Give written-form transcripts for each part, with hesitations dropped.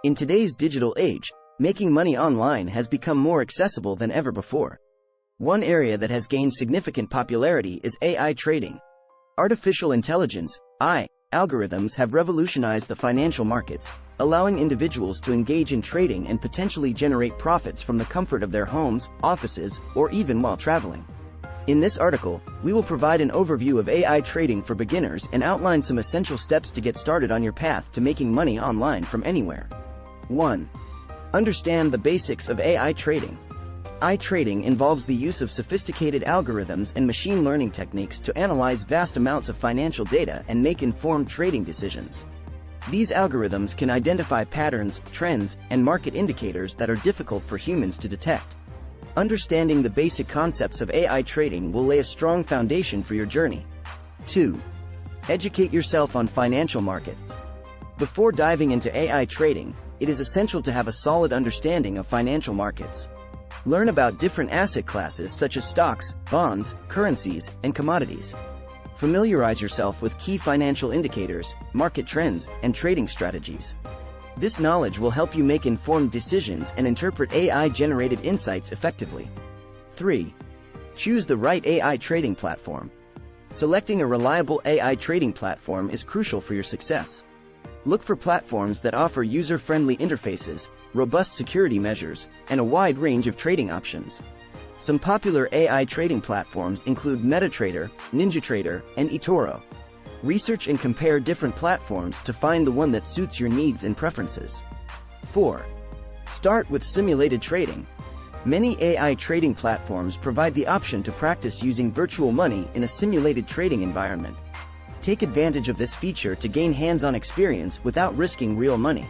In today's digital age, making money online has become more accessible than ever before. One area that has gained significant popularity is AI trading. Artificial intelligence, AI, algorithms have revolutionized the financial markets, allowing individuals to engage in trading and potentially generate profits from the comfort of their homes, offices, or even while traveling. In this article, we will provide an overview of AI trading for beginners and outline some essential steps to get started on your path to making money online from anywhere. 1. Understand the basics of AI trading. AI trading involves the use of sophisticated algorithms and machine learning techniques to analyze vast amounts of financial data and make informed trading decisions. These algorithms can identify patterns, trends, and market indicators that are difficult for humans to detect. Understanding the basic concepts of AI trading will lay a strong foundation for your journey. 2. Educate yourself on financial markets. Before diving into AI trading, it is essential to have a solid understanding of financial markets. Learn about different asset classes such as stocks, bonds, currencies, and commodities. Familiarize yourself with key financial indicators, market trends, and trading strategies. This knowledge will help you make informed decisions and interpret AI-generated insights effectively. 3. Choose the right AI trading platform. Selecting a reliable AI trading platform is crucial for your success. Look for platforms that offer user-friendly interfaces, robust security measures, and a wide range of trading options. Some popular AI trading platforms include MetaTrader, NinjaTrader, and eToro. Research and compare different platforms to find the one that suits your needs and preferences. 4. Start with simulated trading. Many AI trading platforms provide the option to practice using virtual money in a simulated trading environment. Take advantage of this feature to gain hands-on experience without risking real money.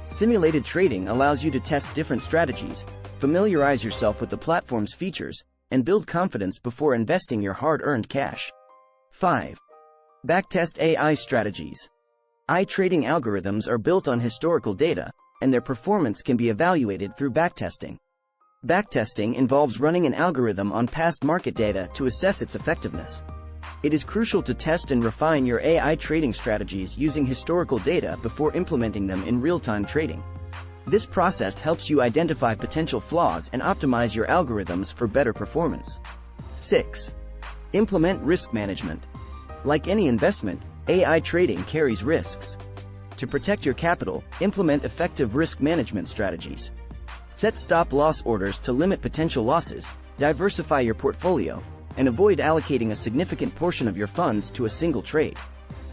Simulated trading allows you to test different strategies, familiarize yourself with the platform's features, and build confidence before investing your hard-earned cash. 5. Backtest AI strategies. AI trading algorithms are built on historical data, and their performance can be evaluated through backtesting. Backtesting involves running an algorithm on past market data to assess its effectiveness. It is crucial to test and refine your AI trading strategies using historical data before implementing them in real-time trading. This process helps you identify potential flaws and optimize your algorithms for better performance. 6. Implement risk management. Like any investment, AI trading carries risks. To protect your capital, implement effective risk management strategies. Set stop-loss orders to limit potential losses, diversify your portfolio, and avoid allocating a significant portion of your funds to a single trade.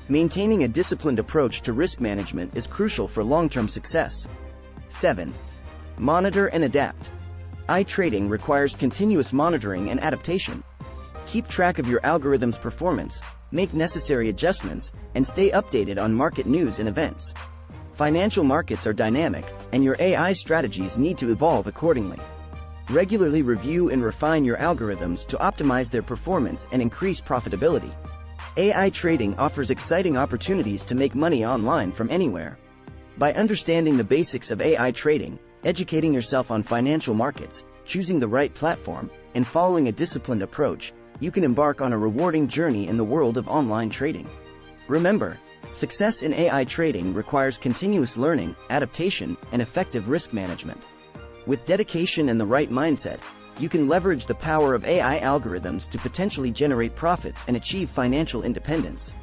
Maintaining a disciplined approach to risk management is crucial for long-term success. 7. Monitor and adapt. AI trading requires continuous monitoring and adaptation. Keep track of your algorithm's performance, make necessary adjustments, and stay updated on market news and events. Financial markets are dynamic, and your AI strategies need to evolve accordingly. Regularly review and refine your algorithms to optimize their performance and increase profitability. AI trading offers exciting opportunities to make money online from anywhere. By understanding the basics of AI trading, educating yourself on financial markets, choosing the right platform, and following a disciplined approach, you can embark on a rewarding journey in the world of online trading. Remember, success in AI trading requires continuous learning, adaptation, and effective risk management. With dedication and the right mindset, you can leverage the power of AI algorithms to potentially generate profits and achieve financial independence.